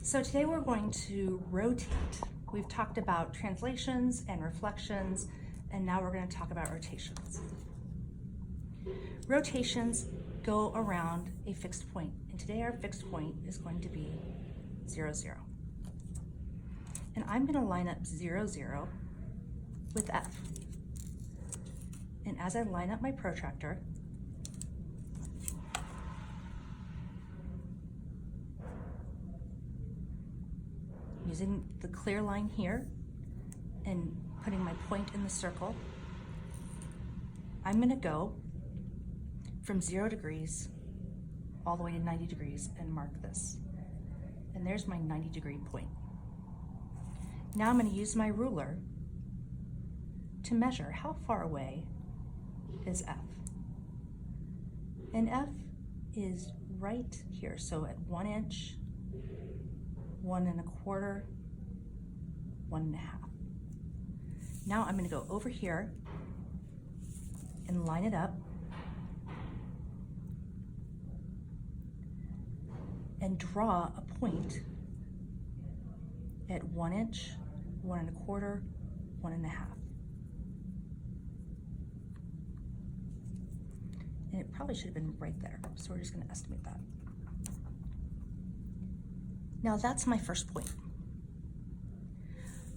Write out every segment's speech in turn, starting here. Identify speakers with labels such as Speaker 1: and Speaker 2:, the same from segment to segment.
Speaker 1: So today we're going to rotate. We've talked about translations and reflections, and now we're going to talk about rotations. Rotations go around a fixed point, and today our fixed point is going to be 0, 0. And I'm going to line up 0, 0 with F. And as I line up my protractor, using the clear line here and putting my point in the circle, I'm going to go from 0 degrees all the way to 90 degrees and mark this. And there's my 90-degree point. Now I'm going to use my ruler to measure how far away is F. And F is right here, so at 1 inch, 1 1/4, 1 1/2. Now I'm going to go over here and line it up and draw a point at 1 inch, 1 1/4, 1 1/2. And it probably should have been right there, so we're just going to estimate that. Now that's my first point.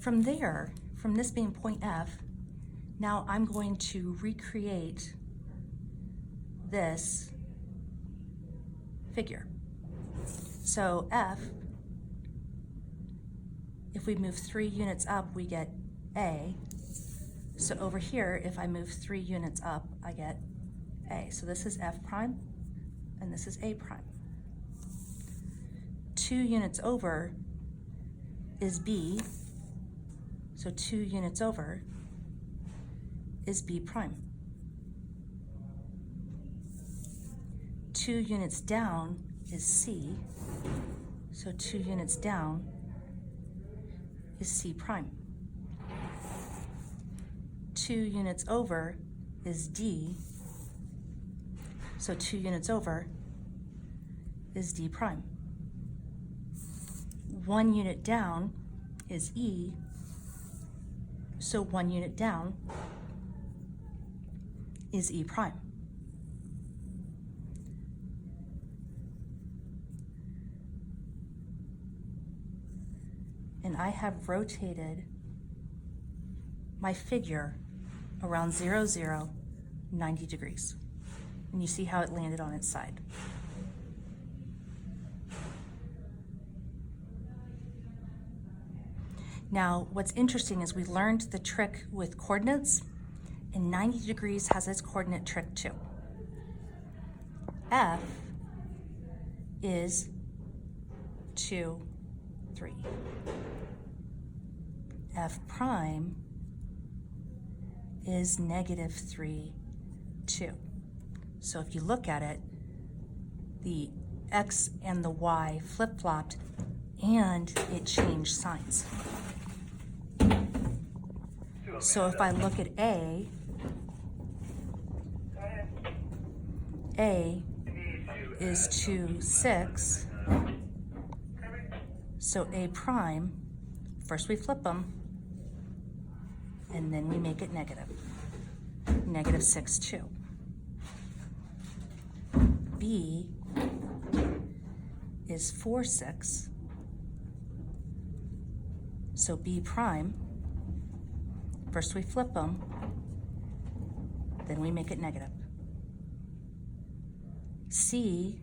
Speaker 1: From there, from this being point F, now I'm going to recreate this figure. So F, if we move 3 units up, we get A. So over here, if I move 3 units up, I get A. So this is F prime, and this is A prime. 2 units over is B, so 2 units over is B prime. 2 units down is C, so 2 units down is C prime. 2 units over is D, so 2 units over is D prime. 1 unit down is E, so 1 unit down is E prime. And I have rotated my figure around 0, 0, 90 degrees. And you see how it landed on its side. Now, what's interesting is we learned the trick with coordinates, and 90 degrees has its coordinate trick too. F is 2, 3. F prime is -3, 2. So if you look at it, the X and the Y flip-flopped and it changed signs. So if I look at A is 2, 6. So A prime, first we flip them, and then we make it negative. -6, 2. B is 4, 6. So B prime, first we flip them, then we make it negative. C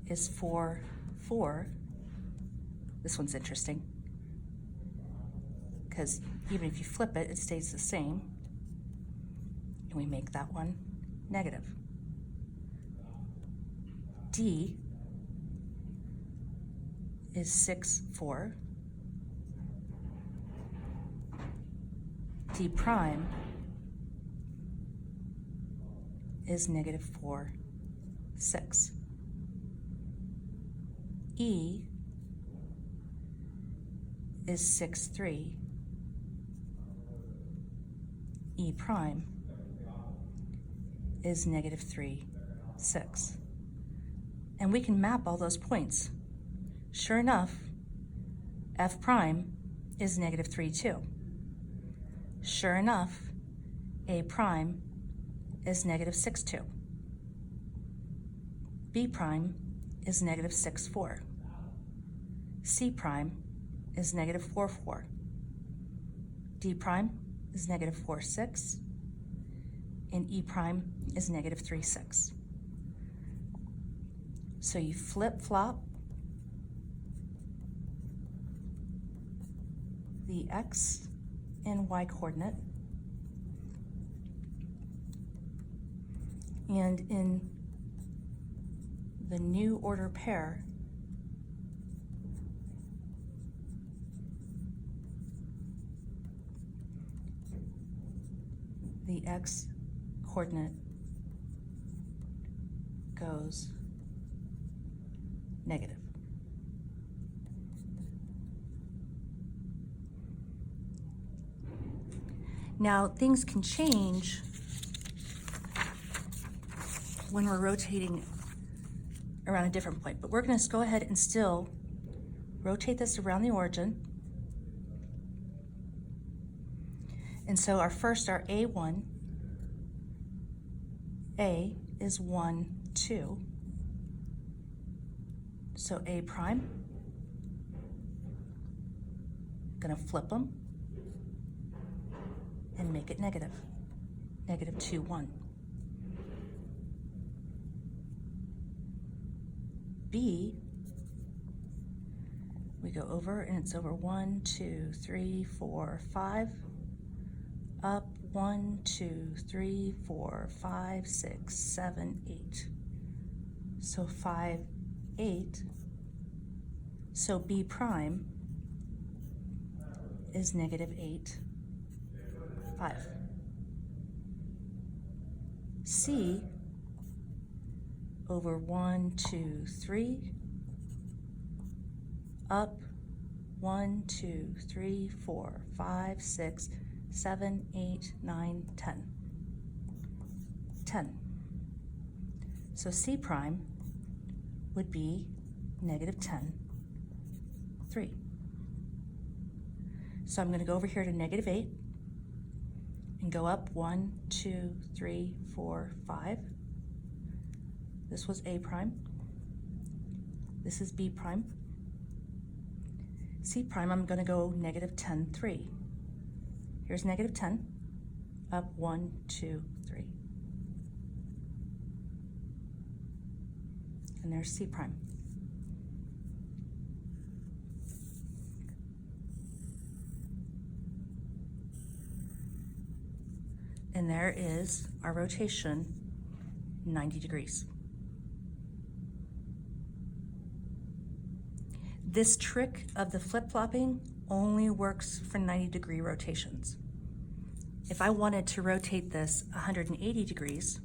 Speaker 1: is 4, 4. This one's interesting because even if you flip it, it stays the same. And we make that one negative. D is 6, 4. D prime is -4, 6. E is 6, 3. E prime is -3, 6. And we can map all those points. Sure enough, F prime is negative 3, 2. Sure enough, A prime is negative 6, 2. B prime is negative 6, 4. C prime is negative 4, 4. D prime is negative 4, 6. And E prime is negative 3, 6. So you flip-flop the X and Y coordinate, and in the new order pair, the X coordinate goes negative. Now, things can change when we're rotating around a different point, but we're going to go ahead and still rotate this around the origin. And so our A1, A is 1, 2. So A prime, gonna flip them and make it negative. Negative 2, 1. B, we go over and it's over 1, 2, 3, 4, 5. Up 1, 2, 3, 4, 5, 6, 7, 8. So 5, 8. So B prime is negative 8, 5. C over 1, 2, 3. Up 1, 2, 3, 4, 5, 6, 7, 8, 9, 10. 10. So C prime would be negative 10, 3. So I'm going to go over here to negative 8 and go up 1, 2, 3, 4, 5. This was A prime. This is B prime. C prime, I'm going to go negative 10, 3. Here's negative 10, up 1, 2, 3. And there's C prime. And there is our rotation, 90 degrees. This trick of the flip-flopping only works for 90-degree rotations. If I wanted to rotate this 180 degrees,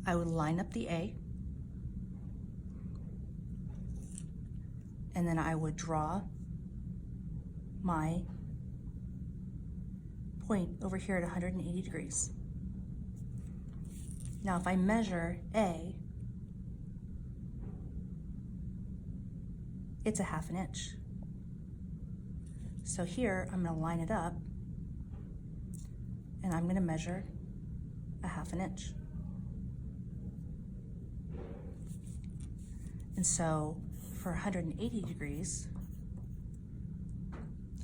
Speaker 1: I would line up the A, and then I would draw my point over here at 180 degrees. Now, if I measure A, it's a 1/2 inch. So here, I'm gonna line it up, and I'm gonna measure a 1/2 inch. And so for 180 degrees,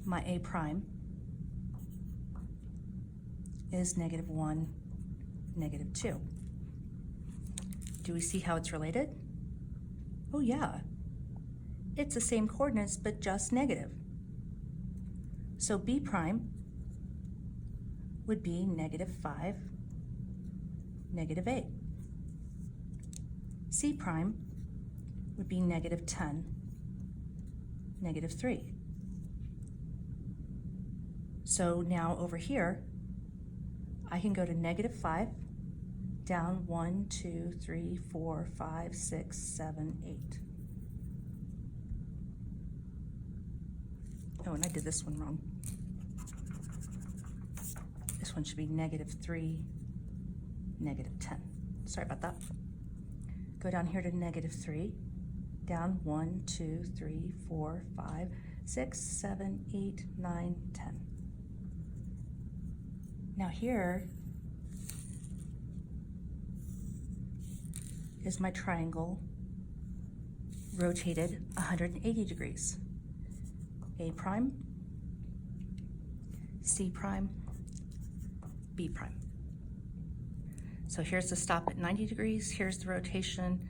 Speaker 1: my A prime is negative 1, negative 2. Do we see how it's related? Oh yeah, it's the same coordinates, but just negative. So B prime would be negative 5, negative 8. C prime would be negative 10, negative 3. So now over here, I can go to negative 5, down 1, 2, 3, 4, 5, 6, 7, 8. Oh, and I did this one wrong. This one should be negative 3, negative 10. Sorry about that. Go down here to -3. Down 1, 2, 3, 4, 5, 6, 7, 8, 9, 10. Now here is my triangle rotated 180 degrees. A prime, C prime, B prime. So here's the stop at 90 degrees, here's the rotation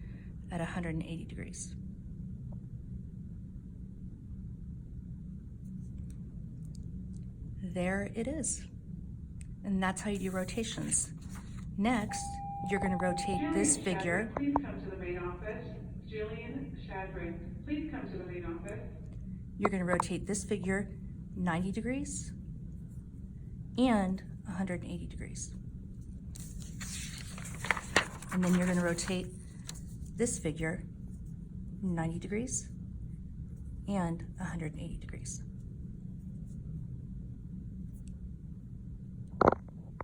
Speaker 1: at 180 degrees. There it is. And that's how you do rotations. Next, you're going to rotate this figure.
Speaker 2: Please come to the main office. Jillian Shadrin, please come to the main office.
Speaker 1: You're going to rotate this figure 90 degrees and 180 degrees. And then you're going to rotate this figure 90 degrees and 180 degrees.